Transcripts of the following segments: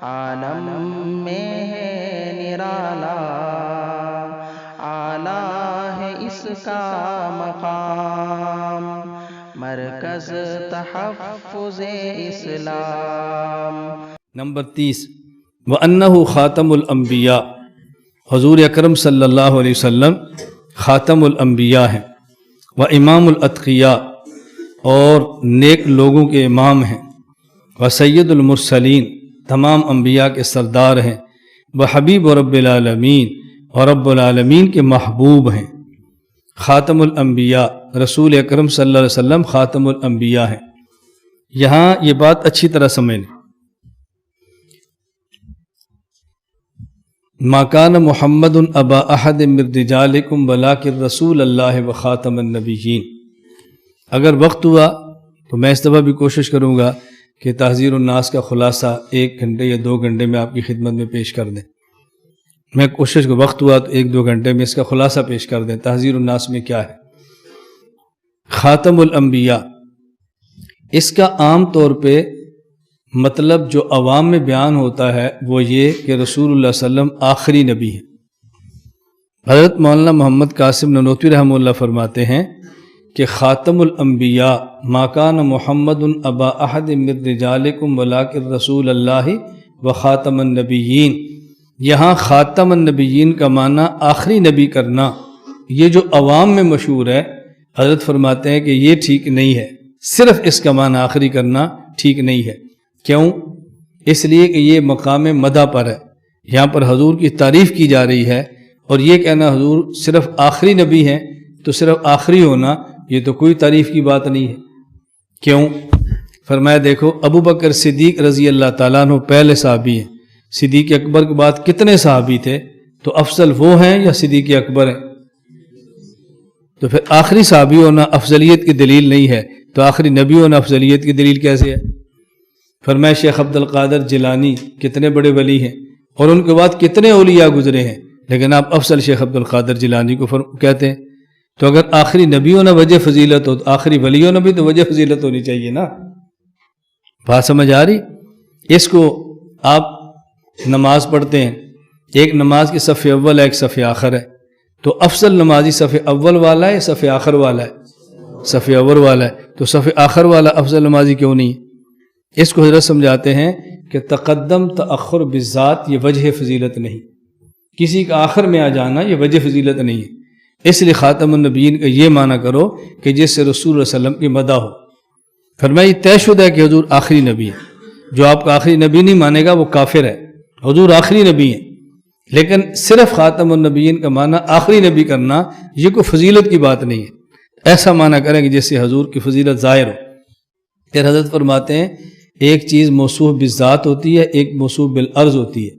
عالم میں ہے نرالا، اعلیٰ ہے اس کا مقام، مرکز تحفظ اسلام۔ نمبر 30 وَأَنَّهُ خاتم الانبیاء، حضور اکرم صلی اللہ علیہ وسلم خاتم الانبیاء ہیں، وامام الاتقیاء، اور نیک لوگوں کے امام ہیں، وسید المرسلین، تمام انبیاء کے سردار ہیں، وحبیب رب العالمین، اور رب العالمین کے محبوب ہیں۔ خاتم الانبیاء، رسول اکرم صلی اللہ علیہ وسلم خاتم الانبیاء ہیں۔ یہاں یہ بات اچھی طرح سمجھ لیں، ما کان محمد ابا احد من رجالکم ولکن رسول اللہ وخاتم النبیین۔ اگر وقت ہوا تو میں اس دفعہ بھی کوشش کروں گا کہ تحذیر الناس کا خلاصہ 1 گھنٹے یا 2 گھنٹے میں آپ کی خدمت میں پیش کر دیں۔ میں کوشش کو وقت ہوا تو 1-2 گھنٹے میں اس کا خلاصہ پیش کر دیں، تحذیر الناس میں کیا ہے۔ خاتم الانبیاء، اس کا عام طور پہ مطلب جو عوام میں بیان ہوتا ہے وہ یہ کہ رسول اللہ صلی اللہ علیہ وسلم آخری نبی ہیں۔ حضرت مولانا محمد قاسم نانوتوی رحمہ اللہ فرماتے ہیں کہ خاتم الانبیاء ما کان محمد ابا احد من رجالکم ولکن رسول اللہ وخاتم النبیین۔ یہاں خاتم النبیین کا معنی آخری نبی کرنا، یہ جو عوام میں مشہور ہے، حضرت فرماتے ہیں کہ یہ ٹھیک نہیں ہے، صرف اس کا معنی آخری کرنا ٹھیک نہیں ہے۔ کیوں؟ اس لیے کہ یہ مقام مدح پر ہے، یہاں پر حضور کی تعریف کی جا رہی ہے، اور یہ کہنا حضور صرف آخری نبی ہیں تو صرف آخری ہونا یہ تو کوئی تعریف کی بات نہیں ہے۔ کیوں؟ فرمایا دیکھو ابو بکر صدیق رضی اللہ تعالیٰ عنہ پہلے صحابی ہیں، صدیق اکبر کے بعد کتنے صحابی تھے؟ تو افضل وہ ہیں یا صدیق اکبر ہیں؟ تو پھر آخری صحابی ہونا افضلیت کی دلیل نہیں ہے، تو آخری نبی ہونا افضلیت کی دلیل کیسے ہے؟ فرمایا شیخ عبد القادر جیلانی کتنے بڑے ولی ہیں، اور ان کے بعد کتنے اولیاء گزرے ہیں، لیکن آپ افضل شیخ عبد القادر جیلانی کو کہتے ہیں۔ تو اگر آخری نبی ہونا وجہ فضیلت ہو تو آخری ولی ہونا بھی تو وجہ فضیلت ہونی چاہیے نا۔ بات سمجھ آ رہی؟ اس کو آپ نماز پڑھتے ہیں، ایک نماز کی صف اول ہے، ایک صف آخر ہے، تو افضل نمازی صف اول والا ہے یا صف آخر والا ہے؟ صف اول والا ہے، تو صف آخر والا افضل نمازی کیوں نہیں؟ اس کو حضرت سمجھاتے ہیں کہ تقدم تأخر بالذات یہ وجہ فضیلت نہیں، کسی کا آخر میں آ جانا یہ وجہ فضیلت نہیں ہے۔ اس لیے خاتم النبیین کا یہ معنی کرو کہ جس سے رسول اللہ صلی اللہ علیہ وسلم کی مدح ہو۔ فرمایا یہ طے شدہ ہے کہ حضور آخری نبی ہے، جو آپ کا آخری نبی نہیں مانے گا وہ کافر ہے، حضور آخری نبی ہیں، لیکن صرف خاتم النبیین کا معنی آخری نبی کرنا یہ کوئی فضیلت کی بات نہیں ہے۔ ایسا معنی کریں کہ جس سے حضور کی فضیلت ظاہر ہو۔ پھر حضرت فرماتے ہیں ایک چیز موصوف بالذات ہوتی ہے، ایک موصوف بالعرض ہوتی ہے۔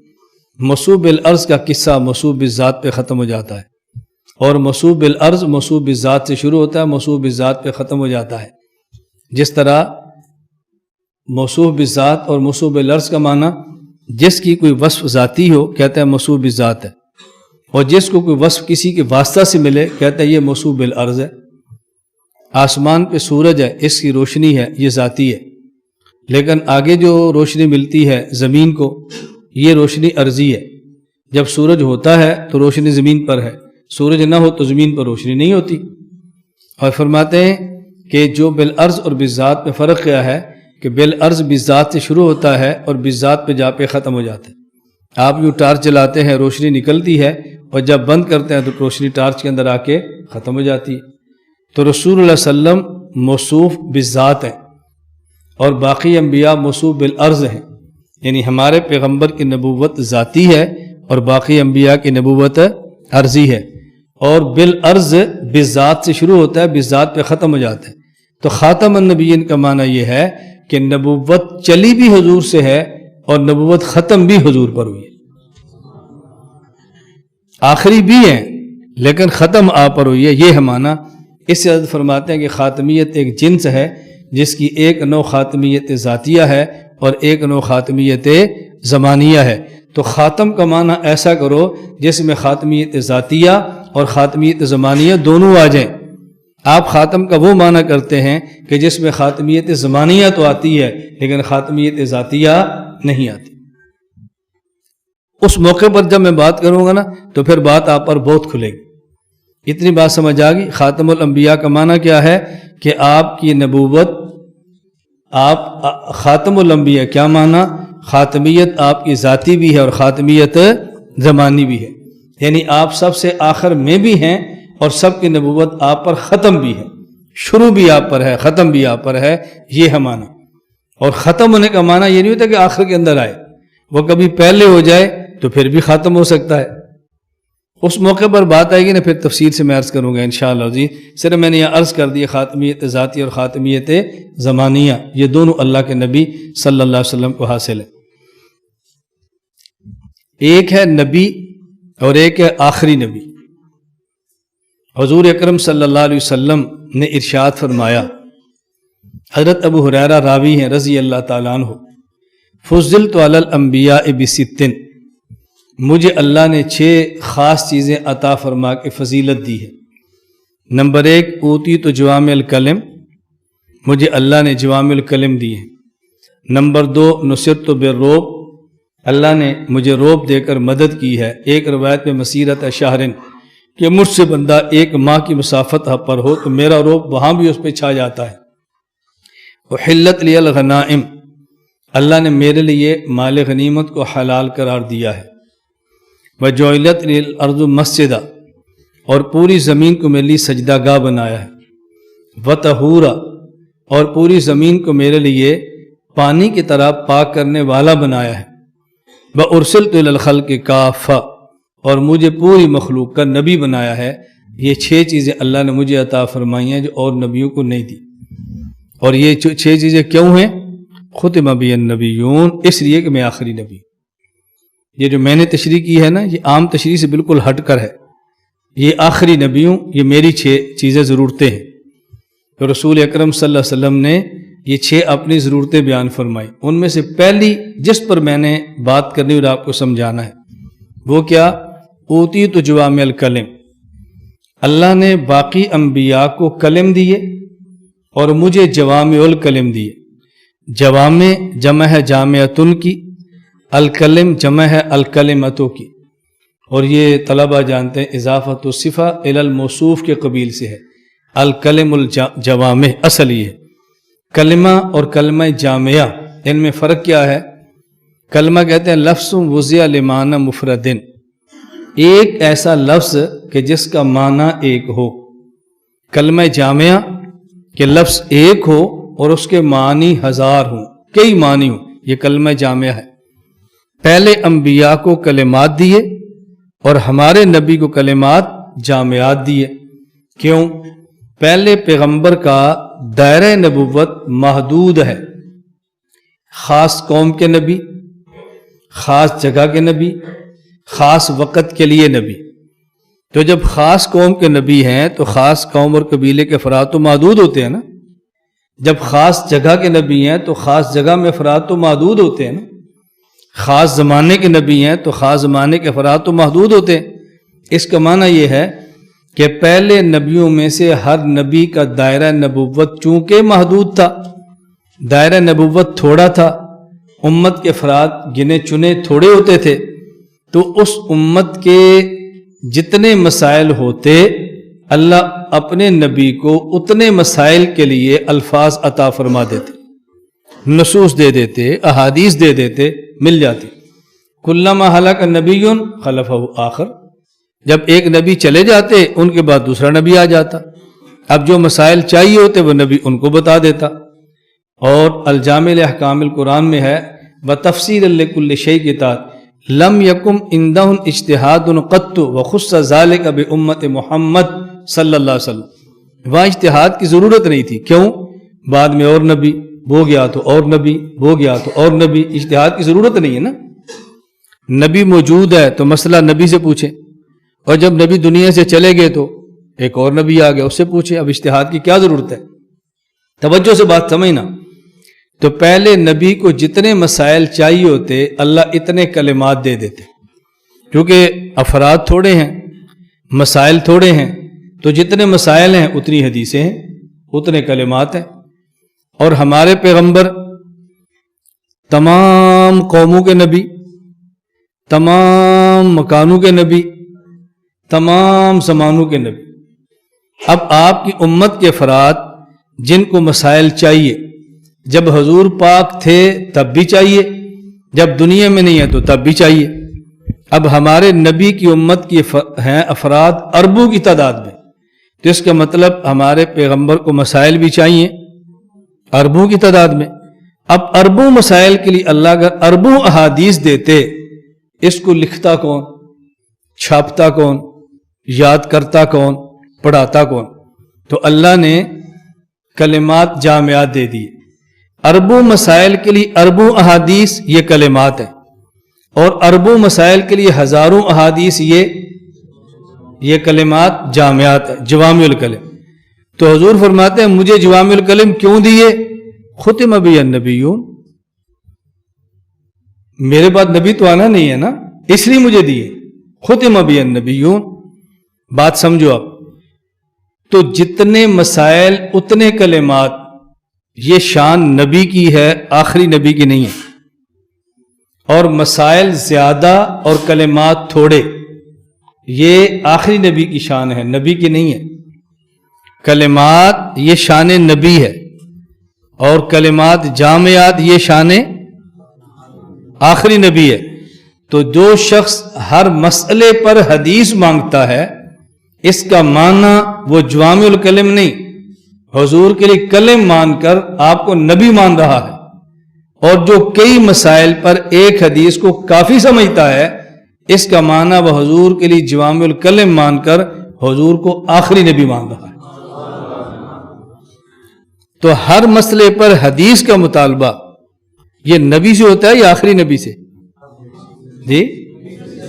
موصوف بالعرض کا قصہ موصوف بالذات پہ ختم ہو جاتا ہے، اور موصوف بالعرض موصوف بالذات سے شروع ہوتا ہے، موصوف بالذات پہ ختم ہو جاتا ہے۔ جس طرح موصوف بالذات اور موصوف بالعرض کا معنی جس کی کوئی وصف ذاتی ہو کہتا ہے موصوف بالذات ہے، اور جس کو کوئی وصف کسی کے واسطہ سے ملے کہتا ہے یہ موصوف بالعرض ہے۔ آسمان پہ سورج ہے، اس کی روشنی ہے، یہ ذاتی ہے، لیکن آگے جو روشنی ملتی ہے زمین کو یہ روشنی عرضی ہے۔ جب سورج ہوتا ہے تو روشنی زمین پر ہے، سورج نہ ہو تو زمین پر روشنی نہیں ہوتی۔ اور فرماتے ہیں کہ جو بالعرض اور بالذات میں فرق کیا ہے کہ بالعرض بالذات سے شروع ہوتا ہے اور بالذات پہ جا پہ ختم ہو جاتا ہے۔ آپ یوں ٹارچ چلاتے ہیں، روشنی نکلتی ہے، اور جب بند کرتے ہیں تو روشنی ٹارچ کے اندر آ کے ختم ہو جاتی ہے۔ تو رسول اللہ صلی اللہ علیہ وسلم موصوف بالذات ہیں، اور باقی انبیاء موصوف بالعرض ہیں، یعنی ہمارے پیغمبر کی نبوت ذاتی ہے اور باقی انبیاء کی نبوت عرضی ہے، اور بالعرض بالذات سے شروع ہوتا ہے، بالذات پہ ختم ہو جاتا ہے۔ تو خاتم النبیین کا معنی یہ ہے کہ نبوت چلی بھی حضور سے ہے اور نبوت ختم بھی حضور پر ہوئی ہے، آخری بھی ہیں لیکن ختم آپ پر ہوئی ہے، یہ ہے معنی۔ اس سے حضرت فرماتے ہیں کہ خاتمیت ایک جنس ہے جس کی ایک نوع خاتمیت ذاتیہ ہے اور ایک نوع خاتمیت زمانیہ ہے۔ تو خاتم کا معنی ایسا کرو جس میں خاتمیت ذاتیہ اور خاتمیت زمانیہ دونوں آ جائیں۔ آپ خاتم کا وہ معنی کرتے ہیں کہ جس میں خاتمیت زمانیہ تو آتی ہے لیکن خاتمیت ذاتیہ نہیں آتی۔ اس موقع پر جب میں بات کروں گا نا تو پھر بات آپ پر بہت کھلے گی۔ اتنی بات سمجھ آ گئی؟ خاتم الانبیاء کا معنی کیا ہے کہ آپ کی نبوت، آپ خاتم الانبیاء کیا معنی؟ خاتمیت آپ کی ذاتی بھی ہے اور خاتمیت زمانی بھی ہے، یعنی آپ سب سے آخر میں بھی ہیں اور سب کی نبوت آپ پر ختم بھی ہے، شروع بھی آپ پر ہے، ختم بھی آپ پر ہے، یہ ہے معنی۔ اور ختم ہونے کا معنی یہ نہیں ہوتا کہ آخر کے اندر آئے، وہ کبھی پہلے ہو جائے تو پھر بھی ختم ہو سکتا ہے۔ اس موقع پر بات آئے گی نا، پھر تفصیل سے میں عرض کروں گا انشاءاللہ جی۔ صرف میں نے یہ عرض کر دی خاتمیت ذاتی اور خاتمیت زمانیہ، یہ دونوں اللہ کے نبی صلی اللہ علیہ وسلم کو حاصل ہے۔ ایک ہے نبی اور ایک ہے آخری نبی۔ حضور اکرم صلی اللہ علیہ وسلم نے ارشاد فرمایا، حضرت ابو ہریرہ راوی ہیں رضی اللہ تعالیٰ عنہ، فضلت علی الانبیاء بست، مجھے اللہ نے 6 خاص چیزیں عطا فرما کے فضیلت دی ہے۔ نمبر 1، اوتیت جوامع الکلم، مجھے اللہ نے جوامع الکلم دی ہے۔ نمبر 2، نصرت بالرعب، اللہ نے مجھے رعب دے کر مدد کی ہے۔ ایک روایت میں مسیرت شہرن، کہ مجھ سے بندہ 1 ماہ کی مسافت پر ہو تو میرا رعب وہاں بھی اس پہ چھا جاتا ہے۔ احلت لی الغنائم، اللہ نے میرے لیے مال غنیمت کو حلال قرار دیا ہے۔ وجعلت لی الارض مسجدہ، اور پوری زمین کو میرے لیے سجدہ گاہ بنایا ہے۔ وطہورا، اور پوری زمین کو میرے لیے پانی کی طرح پاک کرنے والا بنایا ہے۔ وارسلت الی الخلق کافہ، اور مجھے پوری مخلوق کا نبی بنایا ہے۔ یہ 6 چیزیں اللہ نے مجھے عطا فرمائی ہیں جو اور نبیوں کو نہیں دی۔ اور یہ 6 چیزیں کیوں ہیں؟ ختم بی النبیون، اس لیے کہ میں آخری نبی۔ یہ جو میں نے تشریح کی ہے نا، یہ عام تشریح سے بالکل ہٹ کر ہے۔ یہ آخری نبی ہوں، یہ میری 6 چیزیں ضرورتیں ہیں۔ تو رسول اکرم صلی اللہ علیہ وسلم نے یہ 6 اپنی ضرورتیں بیان فرمائی۔ ان میں سے پہلی جس پر میں نے بات کرنی اور آپ کو سمجھانا ہے وہ کیا؟ اوتیت جوامع الکلم، اللہ نے باقی انبیاء کو کلم دیے اور مجھے جوامع الکلم دیے۔ جوامع جمع ہے جامعتن کی، الکلم جمع ہے الکلمتوں کی، اور یہ طلبہ جانتے ہیں اضافت الصفہ الی الموصوف کے قبیل سے ہے۔ الکلم الجوامع اصل یہ ہے۔ کلمہ اور کلمہ جامعہ، ان میں فرق کیا ہے؟ کلمہ کہتے ہیں لفظ وضع لمعنی مفردن، ایک ایسا لفظ کہ جس کا معنی ایک ہو۔ کلمہ جامعہ کہ لفظ ایک ہو اور اس کے معنی 1000 ہوں، کئی معنی ہوں، یہ کلمہ جامعہ ہے۔ پہلے انبیاء کو کلمات دیے اور ہمارے نبی کو کلمات جامعات دیے۔ کیوں؟ پہلے پیغمبر کا دائرہ نبوت محدود ہے، خاص قوم کے نبی، خاص جگہ کے نبی، خاص وقت کے لیے نبی۔ تو جب خاص قوم کے نبی ہیں تو خاص قوم اور قبیلے کے افراد تو محدود ہوتے ہیں نا۔ جب خاص جگہ کے نبی ہیں تو خاص جگہ میں افراد تو محدود ہوتے ہیں نا۔ خاص زمانے کے نبی ہیں تو خاص زمانے کے افراد تو محدود ہوتے ہیں۔ اس کا معنی یہ ہے کہ پہلے نبیوں میں سے ہر نبی کا دائرہ نبوت چونکہ محدود تھا، دائرہ نبوت تھوڑا تھا، امت کے افراد گنے چنے تھوڑے ہوتے تھے، تو اس امت کے جتنے مسائل ہوتے اللہ اپنے نبی کو اتنے مسائل کے لیے الفاظ عطا فرما دیتے، نصوص دے دیتے، احادیث دے دیتے، مل جاتی۔ کلما ہلاک نبی خلفہ آخر، جب ایک نبی چلے جاتے ان کے بعد دوسرا نبی آ جاتا، اب جو مسائل چاہیے ہوتے وہ نبی ان کو بتا دیتا۔ اور الجامع احکام القرآن میں ہے بتفسیر لکل شیء کے تحت لم یکم عندہم اجتہاد قط وخص ذلک بامت محمد صلی اللہ علیہ وسلم، وہاں اجتہاد کی ضرورت نہیں تھی۔ کیوں؟ بعد میں اور نبی ہو گیا تو اور نبی ہو گیا تو اور نبی، اجتہاد کی ضرورت نہیں ہے نا۔ نبی موجود ہے تو مسئلہ نبی سے پوچھیں، اور جب نبی دنیا سے چلے گئے تو ایک اور نبی آ گیا، اس سے پوچھیں، اب اجتہاد کی کیا ضرورت ہے؟ توجہ سے بات سمجھنا۔ تو پہلے نبی کو جتنے مسائل چاہیے ہوتے اللہ اتنے کلمات دے دیتے، کیونکہ افراد تھوڑے ہیں، مسائل تھوڑے ہیں، تو جتنے مسائل ہیں اتنی حدیثیں ہیں، اتنے کلمات ہیں۔ اور ہمارے پیغمبر تمام قوموں کے نبی، تمام مکانوں کے نبی، تمام زمانوں کے نبی۔ اب آپ کی امت کے افراد جن کو مسائل چاہیے، جب حضور پاک تھے تب بھی چاہیے، جب دنیا میں نہیں ہے تو تب بھی چاہیے۔ اب ہمارے نبی کی امت کی ہیں افراد اربوں کی تعداد میں، تو اس کا مطلب ہمارے پیغمبر کو مسائل بھی چاہیے اربوں کی تعداد میں۔ اب اربوں مسائل کے لیے اللہ اگر اربوں احادیث دیتے، اس کو لکھتا کون، چھاپتا کون، یاد کرتا کون، پڑھاتا کون؟ تو اللہ نے کلمات جامعات دے دیے۔ اربوں مسائل کے لیے اربوں احادیث یہ کلمات ہیں، اور اربوں مسائل کے لیے ہزاروں احادیث یہ کلمات جامعات ہیں، جوامع الکلم۔ تو حضور فرماتے ہیں مجھے جوامع الکلم کیوں دیے؟ ختم بی النبیون، میرے بعد نبی تو آنا نہیں ہے نا، اس لیے مجھے دیے۔ ختم بی النبیون، بات سمجھو آپ۔ تو جتنے مسائل اتنے کلمات، یہ شان نبی کی ہے، آخری نبی کی نہیں ہے۔ اور مسائل زیادہ اور کلمات تھوڑے، یہ آخری نبی کی شان ہے، نبی کی نہیں ہے۔ کلمات یہ شان نبی ہے، اور کلمات جامعات یہ شان آخری نبی ہے۔ تو جو شخص ہر مسئلے پر حدیث مانگتا ہے، اس کا معنی وہ جوامع الکلم نہیں، حضور کے لیے کلم مان کر آپ کو نبی مان رہا ہے۔ اور جو کئی مسائل پر ایک حدیث کو کافی سمجھتا ہے، اس کا معنی وہ حضور کے لیے جوامع الکلم مان کر حضور کو آخری نبی مان رہا ہے۔ تو ہر مسئلے پر حدیث کا مطالبہ یہ نبی سے ہوتا ہے یا آخری نبی سے؟ جی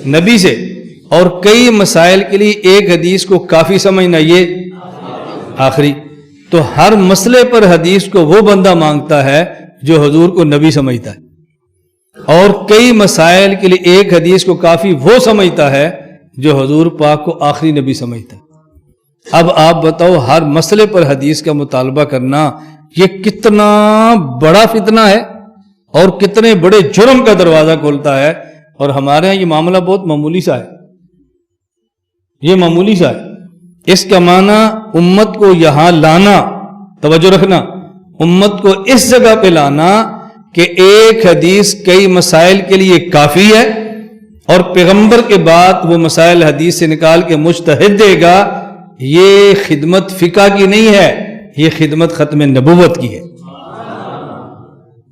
نبی سے۔ اور کئی مسائل کے لیے ایک حدیث کو کافی سمجھنا یہ آخری۔ تو ہر مسئلے پر حدیث کو وہ بندہ مانگتا ہے جو حضور کو نبی سمجھتا ہے، اور کئی مسائل کے لیے ایک حدیث کو کافی وہ سمجھتا ہے جو حضور پاک کو آخری نبی سمجھتا ہے۔ اب آپ بتاؤ، ہر مسئلے پر حدیث کا مطالبہ کرنا یہ کتنا بڑا فتنہ ہے اور کتنے بڑے جرم کا دروازہ کھولتا ہے۔ اور ہمارے ہاں یہ معاملہ بہت معمولی سا ہے، یہ معمولی سا ہے۔ اس کا معنی امت کو یہاں لانا، توجہ رکھنا، امت کو اس جگہ پہ لانا کہ ایک حدیث کئی مسائل کے لیے کافی ہے، اور پیغمبر کے بعد وہ مسائل حدیث سے نکال کے مجتہد دے گا، یہ خدمت فقہ کی نہیں ہے، یہ خدمت ختم نبوت کی ہے،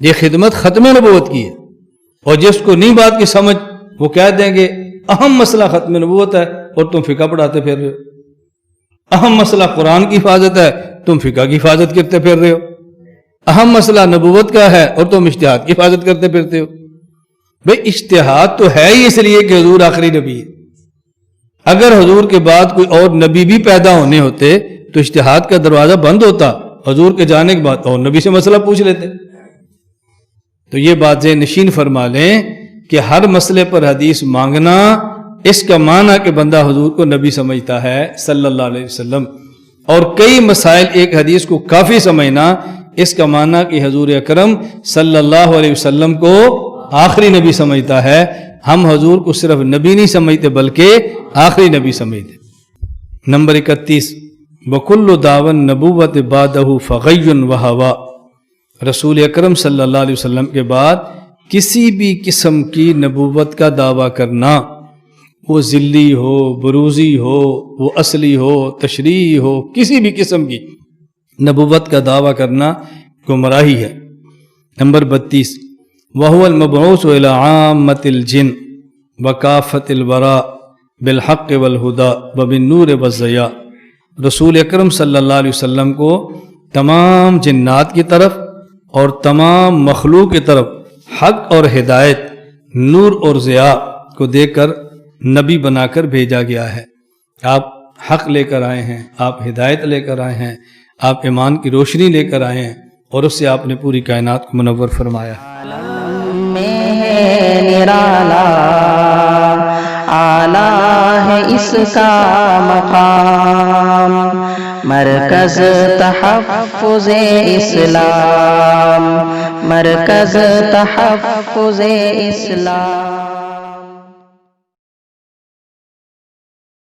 یہ خدمت ختم نبوت کی ہے۔ اور جس کو نہیں بات کی سمجھ، وہ کہہ دیں گے اہم مسئلہ ختم نبوت ہے اور تم فقہ پڑھاتے پھر رہے ہو، اہم مسئلہ قرآن کی حفاظت ہے، تم فقہ کی حفاظت کرتے پھر رہے ہو، اہم مسئلہ نبوت کا ہے اور تم اجتہاد کی حفاظت کرتے پھرتے ہو۔ بھئی اجتہاد تو ہے ہی اس لیے کہ حضور آخری نبی ہے۔ اگر حضور کے بعد کوئی اور نبی بھی پیدا ہونے ہوتے تو اجتہاد کا دروازہ بند ہوتا، حضور کے جانے کے بعد اور نبی سے مسئلہ پوچھ لیتے۔ تو یہ بات ذہن نشین فرما لیں کہ ہر مسئلے پر حدیث مانگنا، اس کا معنی کہ بندہ حضور کو نبی سمجھتا ہے صلی اللہ علیہ وسلم، اور کئی مسائل ایک حدیث کو کافی سمجھنا، اس کا معنی کہ حضور اکرم صلی اللہ علیہ وسلم کو آخری نبی سمجھتا ہے۔ ہم حضور کو صرف نبی نہیں سمجھتے بلکہ آخری نبی سمجھتے۔ نمبر 31، وَكُلُّ دَعْوَى النُّبُوَّةِ بَعْدَهُ فَغَيٌّ وَهَوَىٰ، رسول اکرم صلی اللہ علیہ وسلم کے بعد کسی بھی قسم کی نبوت کا دعویٰ کرنا، وہ ذلی ہو، بروزی ہو، وہ اصلی ہو، تشریعی ہو، کسی بھی قسم کی نبوت کا دعویٰ کرنا گمراہی ہے۔ نمبر 32، وَهُوَ الْمَبْعُوثُ إِلَىٰ عَامَّةِ الْجِنِّ وَكَافَّةِ الْوَرَىٰ بِالْحَقِّ وَالْهُدَىٰ وَبِالنُّورِ وَالضِّيَاءِ، رسول اکرم صلی اللہ علیہ وسلم کو تمام جنات کی طرف اور تمام مخلوق کی طرف حق اور ہدایت، نور اور ضیاء کو دے کر نبی بنا کر بھیجا گیا ہے۔ آپ حق لے کر آئے ہیں، آپ ہدایت لے کر آئے ہیں، آپ ایمان کی روشنی لے کر آئے ہیں، اور اس سے آپ نے پوری کائنات کو منور فرمایا۔ اعلیٰ ہے اس کا مقام، مرکز تحفظ اسلام، مرکز تحفظ اسلام۔